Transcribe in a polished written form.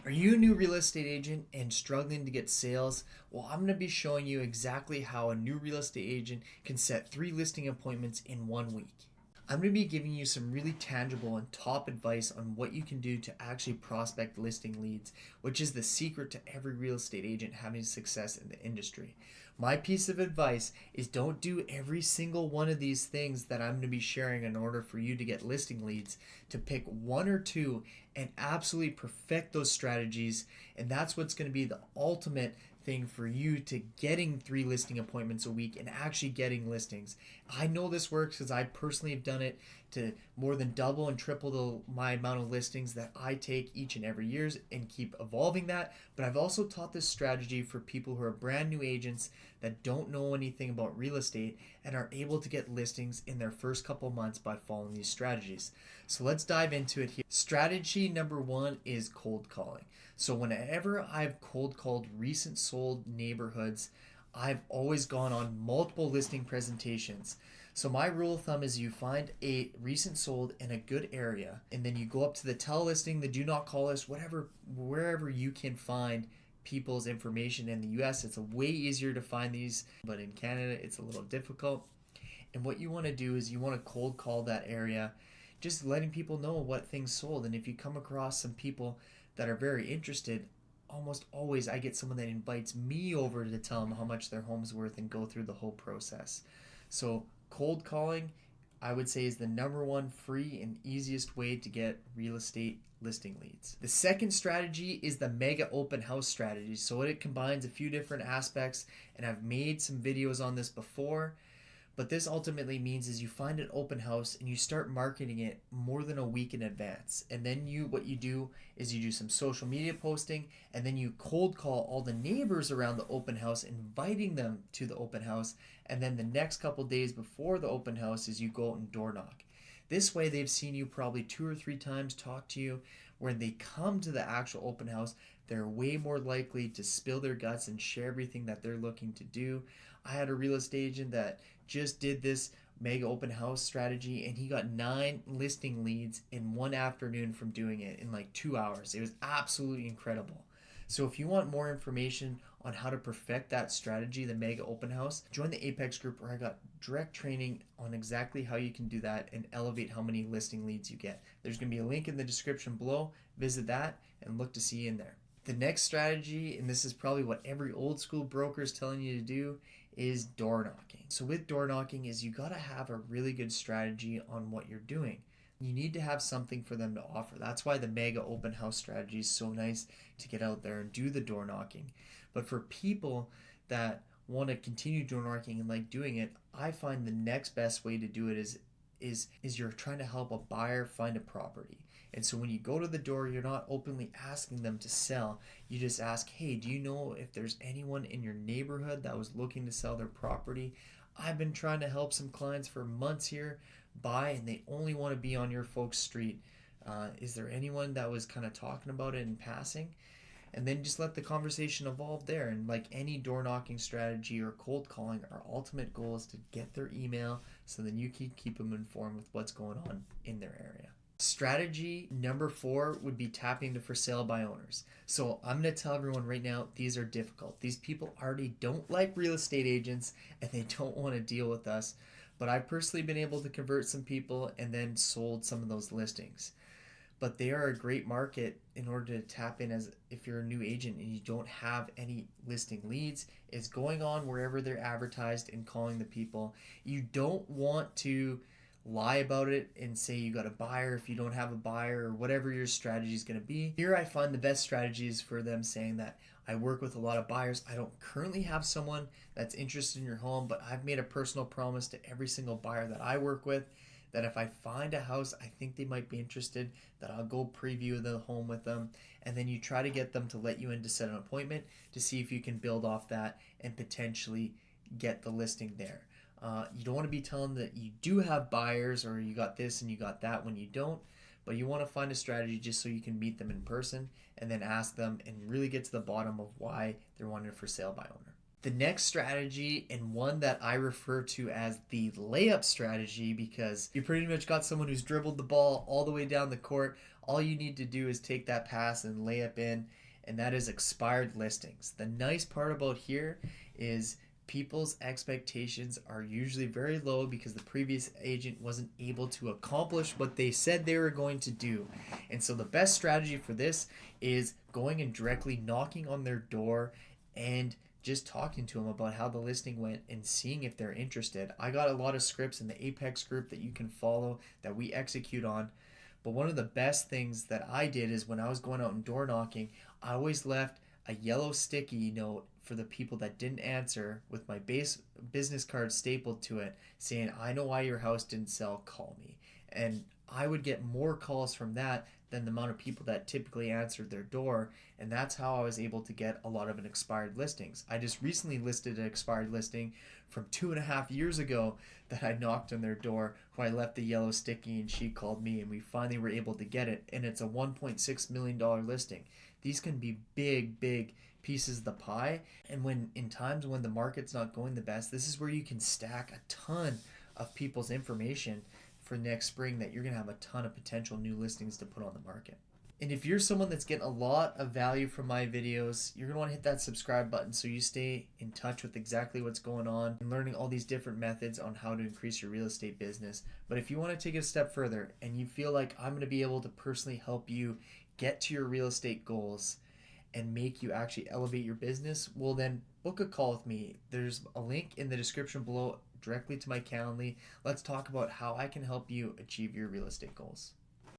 Are you a new real estate agent and struggling to get sales? Well, I'm going to be showing you exactly how a new real estate agent can set 3 listing appointments in 1 week. I'm going to be giving you some really tangible and top advice on what you can do to actually prospect listing leads, which is the secret to every real estate agent having success in the industry. My piece of advice is don't do every single one of these things that I'm going to be sharing in order for you to get listing leads. To pick one or two and absolutely perfect those strategies, and that's what's going to be the ultimate thing for you to getting 3 listing appointments a week and actually getting listings. I know this works because I personally have done it to more than double and triple my amount of listings that I take each and every year and keep evolving that. But I've also taught this strategy for people who are brand new agents that don't know anything about real estate and are able to get listings in their first couple months by following these strategies. So let's dive into it here. Strategy number 1 is cold calling. So whenever I've cold called recent sold neighborhoods, I've always gone on multiple listing presentations. So my rule of thumb is you find a recent sold in a good area, and then you go up to the tell listing, the do not call list, whatever, wherever you can find people's information. In the US, it's a way easier to find these, but in Canada, it's a little difficult. And what you want to do is you want to cold call that area, just letting people know what things sold. And if you come across some people that are very interested, almost always I get someone that invites me over to tell them how much their home's worth and go through the whole process. So cold calling, I would say, is the number one free and easiest way to get real estate listing leads. The second strategy is the mega open house strategy. So it combines a few different aspects, and I've made some videos on this before. But this ultimately means is you find an open house and you start marketing it more than a week in advance. And then what you do is you do some social media posting, and then you cold call all the neighbors around the open house, inviting them to the open house. And then the next couple days before the open house is you go out and door knock. This way they've seen you probably 2 or 3 times, talk to you. When they come to the actual open house, they're way more likely to spill their guts and share everything that they're looking to do. I had a real estate agent that just did this mega open house strategy, and he got 9 listing leads in one afternoon from doing it in like 2 hours. It was absolutely incredible. So if you want more information on how to perfect that strategy, the mega open house, join the Apex group where I got direct training on exactly how you can do that and elevate how many listing leads you get. There's going to be a link in the description below. Visit that and look to see you in there. The next strategy, and this is probably what every old school broker is telling you to do, is door knocking. So with door knocking is you got to have a really good strategy on what you're doing. You need to have something for them to offer. That's why the mega open house strategy is so nice, to get out there and do the door knocking. But for people that want to continue door knocking and like doing it, I find the next best way to do it is you're trying to help a buyer find a property. And so when you go to the door, you're not openly asking them to sell. You just ask, hey, do you know if there's anyone in your neighborhood that was looking to sell their property? I've been trying to help some clients for months here buy, and they only want to be on your folks' street. Is there anyone that was kind of talking about it in passing? And then just let the conversation evolve there. And like any door knocking strategy or cold calling, our ultimate goal is to get their email so then you can keep them informed with what's going on in their area. Strategy number 4 would be tapping to for sale by owners. So I'm going to tell everyone right now, these are difficult. These people already don't like real estate agents and they don't want to deal with us. But I've personally been able to convert some people and then sold some of those listings. But they are a great market in order to tap in as if you're a new agent and you don't have any listing leads. It's going on wherever they're advertised and calling the people. You don't want to lie about it and say you got a buyer if you don't have a buyer, or whatever your strategy is going to be. Here I find the best strategies for them saying that I work with a lot of buyers. I don't currently have someone that's interested in your home, but I've made a personal promise to every single buyer that I work with that if I find a house I think they might be interested, that I'll go preview the home with them. And then you try to get them to let you in to set an appointment to see if you can build off that and potentially get the listing there. You don't want to be telling that you do have buyers or you got this and you got that when you don't, but you want to find a strategy just so you can meet them in person and then ask them and really get to the bottom of why they're wanting a for sale by owner. The next strategy, and one that I refer to as the layup strategy, because you pretty much got someone who's dribbled the ball all the way down the court. all you need to do is take that pass and lay up in, and that is expired listings. The nice part about here is people's expectations are usually very low because the previous agent wasn't able to accomplish what they said they were going to do. And so the best strategy for this is going and directly knocking on their door and just talking to them about how the listing went and seeing if they're interested. I got a lot of scripts in the Apex group that you can follow that we execute on. But one of the best things that I did is when I was going out and door knocking, I always left a yellow sticky note for the people that didn't answer with my base business card stapled to it saying, I know why your house didn't sell, call me. And I would get more calls from that than the amount of people that typically answered their door. And that's how I was able to get a lot of an expired listings. I just recently listed an expired listing from 2.5 years ago that I knocked on their door, who I left the yellow sticky and she called me and we finally were able to get it. And it's a $1.6 million listing. These can be big pieces of the pie. And when in times when the market's not going the best, this is where you can stack a ton of people's information for next spring that you're going to have a ton of potential new listings to put on the market. And if you're someone that's getting a lot of value from my videos, you're going to want to hit that subscribe button so you stay in touch with exactly what's going on and learning all these different methods on how to increase your real estate business. But if you want to take it a step further and you feel like I'm going to be able to personally help you get to your real estate goals and make you actually elevate your business, well then book a call with me. There's a link in the description below directly to my Calendly. Let's talk about how I can help you achieve your real estate goals.